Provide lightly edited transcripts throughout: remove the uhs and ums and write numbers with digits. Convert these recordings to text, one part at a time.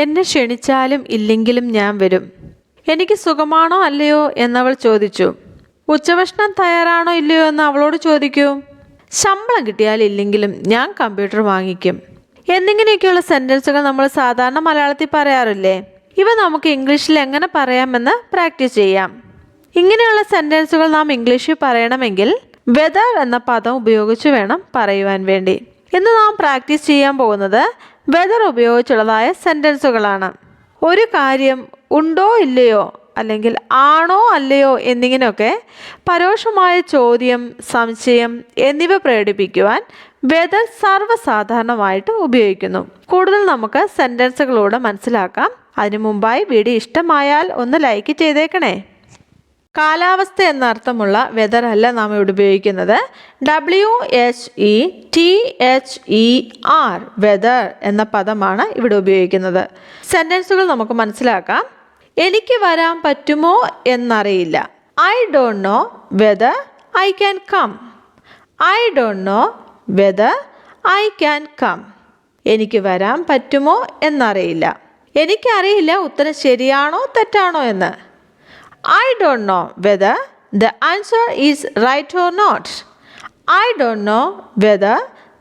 എന്നെ ക്ഷണിച്ചാലും ഇല്ലെങ്കിലും ഞാൻ വരും. എനിക്ക് സുഖമാണോ അല്ലയോ എന്നവൾ ചോദിച്ചു. ഉച്ചഭക്ഷണം തയ്യാറാണോ ഇല്ലയോ എന്ന് അവളോട് ചോദിക്കൂ. ശമ്പളം കിട്ടിയാൽ ഇല്ലെങ്കിലും ഞാൻ കമ്പ്യൂട്ടർ വാങ്ങിക്കും. എന്നിങ്ങനെയൊക്കെയുള്ള സെൻറ്റൻസുകൾ നമ്മൾ സാധാരണ മലയാളത്തിൽ പറയാറില്ലേ? ഇവ നമുക്ക് ഇംഗ്ലീഷിൽ എങ്ങനെ പറയാമെന്ന് പ്രാക്ടീസ് ചെയ്യാം. ഇങ്ങനെയുള്ള സെൻറ്റൻസുകൾ നാം ഇംഗ്ലീഷിൽ പറയണമെങ്കിൽ വെദർ എന്ന പദം ഉപയോഗിച്ച് വേണം പറയുവാൻ വേണ്ടി. ഇന്ന് നാം പ്രാക്ടീസ് ചെയ്യാൻ പോകുന്നത് വെദർ ഉപയോഗിച്ചുള്ളതായ സെൻറ്റൻസുകളാണ്. ഒരു കാര്യം ഉണ്ടോ ഇല്ലയോ അല്ലെങ്കിൽ ആണോ അല്ലയോ എന്നിങ്ങനെയൊക്കെ പരോക്ഷമായ ചോദ്യം, സംശയം എന്നിവ പ്രകടിപ്പിക്കുവാൻ വെദർ സർവ്വസാധാരണമായിട്ട് ഉപയോഗിക്കുന്നു. കൂടുതൽ നമുക്ക് സെൻറ്റൻസുകളോട് മനസ്സിലാക്കാം. അതിനു മുമ്പായി വീഡിയോ ഇഷ്ടമായാൽ ഒന്ന് ലൈക്ക് ചെയ്തേക്കണേ. കാലാവസ്ഥ എന്നർത്ഥമുള്ള വെദർ അല്ല നാം ഇവിടെ ഉപയോഗിക്കുന്നത്. WHETHER വെദർ എന്ന പദമാണ് ഇവിടെ ഉപയോഗിക്കുന്നത്. സെൻറ്റൻസുകൾ നമുക്ക് മനസ്സിലാക്കാം. എനിക്ക് വരാൻ പറ്റുമോ എന്നറിയില്ല. I don't know whether I can come. I don't know whether I can come. എനിക്ക് വരാൻ പറ്റുമോ എന്നറിയില്ല. എനിക്കറിയില്ല ഉത്തരം ശരിയാണോ തെറ്റാണോ എന്ന്. I don't know whether the answer is right or not. I don't know whether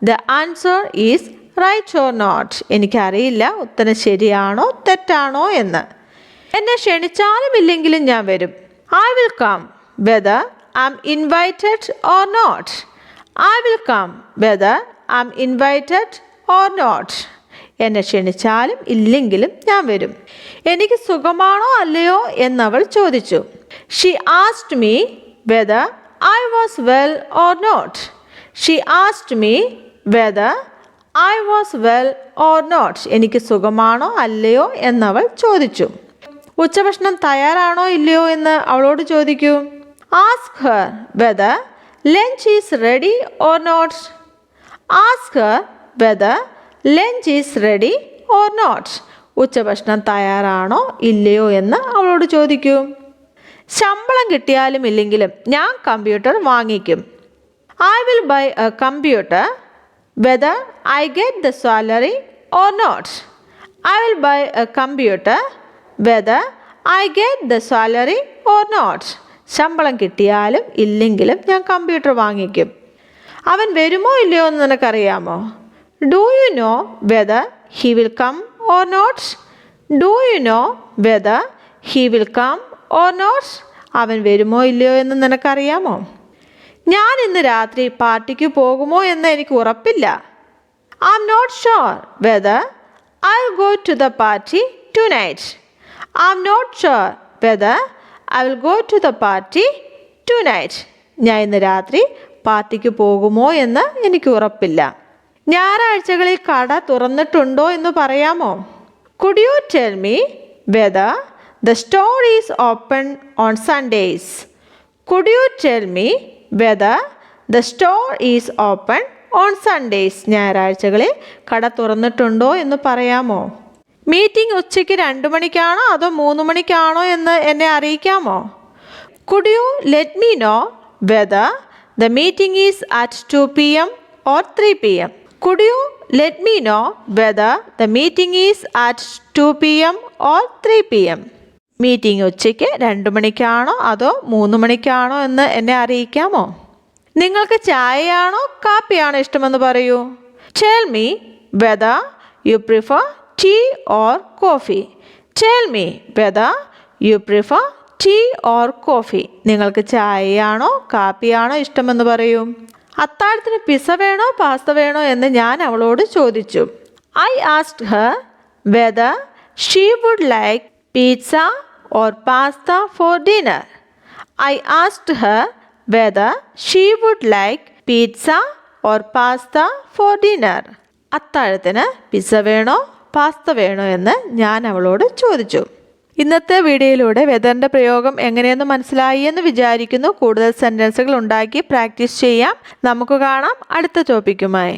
the answer is right or not. എനിക്കറിയില്ല ഉത്തരം ശരിയാണോ തെറ്റാണോ എന്ന്. എന്നെ ക്ഷണിച്ചാലും ഇല്ലെങ്കിലും ഞാൻ വരും. I will come whether I'm invited or not. I will come whether I'm invited or not. എന്നെ ക്ഷണിച്ചാലും ഇല്ലെങ്കിലും ഞാൻ വരും. എനിക്ക് സുഖമാണോ അല്ലയോ എന്നവൾ ചോദിച്ചു. She asked me whether I was well or not. She asked me whether I was well or not. എനിക്ക് സുഖമാണോ അല്ലയോ എന്നവൾ ചോദിച്ചു. ഉച്ചഭക്ഷണം തയ്യാറാണോ ഇല്ലയോ എന്ന് അവളോട് ചോദിക്കൂ. Ask her whether lunch is ready or not. Ask her whether lunch is ready or not. ഉച്ചഭക്ഷണം തയ്യാറാണോ ഇല്ലയോ എന്ന് അവളോട് ചോദിക്കൂ. ശമ്പളം കിട്ടിയാലും ഇല്ലെങ്കിലും ഞാൻ കമ്പ്യൂട്ടർ വാങ്ങിക്കും. I will buy a computer whether I get the salary or not. I will buy a computer whether I get the salary or not. ശമ്പളം കിട്ടിയാലും ഇല്ലെങ്കിലും ഞാൻ കമ്പ്യൂട്ടർ വാങ്ങിക്കും. അവൻ വരുമോ ഇല്ലയോ എന്ന് നിനക്കറിയാമോ? Do you know whether he will come or not? Do you know whether he will come or not? അവൻ വരുമോ ഇല്ലയോ എന്ന് നിനക്കറിയാമോ? ഞാൻ ഇന്ന് രാത്രി പാർട്ടിക്ക് പോകുമോ എന്ന് എനിക്ക് ഉറപ്പില്ല. I'm not sure whether I'll go to the party tonight. I'm not sure whether I will go to the party tonight. ഞാൻ ഇന്ന് രാത്രി പാർട്ടിക്ക് പോകുമോ എന്ന് എനിക്ക് ഉറപ്പില്ല. ഞായറാഴ്ചകളിൽ കട തുറന്നിട്ടുണ്ടോ എന്ന് പറയാമോ? Could you tell me whether the store is open on Sundays? Could you tell me whether the store is open on Sundays? ഞായറാഴ്ചകളിൽ കട തുറന്നിട്ടുണ്ടോ എന്ന് പറയാമോ? മീറ്റിംഗ് ഉച്ചയ്ക്ക് 2 മണിക്കാണോ അതോ 3 മണിക്കാണോ എന്ന് എന്നെ അറിയിക്കാമോ? Could you let me know whether the meeting is at 2 p.m. or 3 p.m.? Could you let me know whether the meeting is at 2 p.m. or 3 p.m.? Meeting ഉച്ചയ്ക്ക് 2 മണിക്കാണോ അതോ 3 മണിക്കാണോ എന്ന് എന്നെ അറിയിക്കാമോ? നിങ്ങൾക്ക് ചായയാണോ കാപ്പിയാണോ ഇഷ്ടമെന്ന് പറയൂ. Tell me whether you prefer tea or coffee. Tell me whether you prefer tea or coffee. നിങ്ങൾക്ക് ചായയാണോ കാപ്പിയാണോ ഇഷ്ടമെന്ന് പറയൂ. അത്താഴത്തിന് പിസ്സ വേണോ പാസ്ത വേണോ എന്ന് ഞാൻ അവളോട് ചോദിച്ചു. I asked her whether she would like pizza or pasta for dinner. I asked her whether she would like pizza or pasta for dinner. അത്താഴത്തിന് പിസ്സ വേണോ പാസ്ത വേണോ എന്ന് ഞാൻ അവളോട് ചോദിച്ചു. ഇന്നത്തെ വീഡിയോയിലൂടെ വെദറിൻ്റെ പ്രയോഗം എങ്ങനെയെന്ന് മനസ്സിലായി എന്ന് വിചാരിക്കുന്നു. കൂടുതൽ സെൻറ്റൻസുകൾ ഉണ്ടാക്കി പ്രാക്ടീസ് ചെയ്യാം. നമുക്ക് കാണാം അടുത്ത ടോപ്പിക്കുമായി.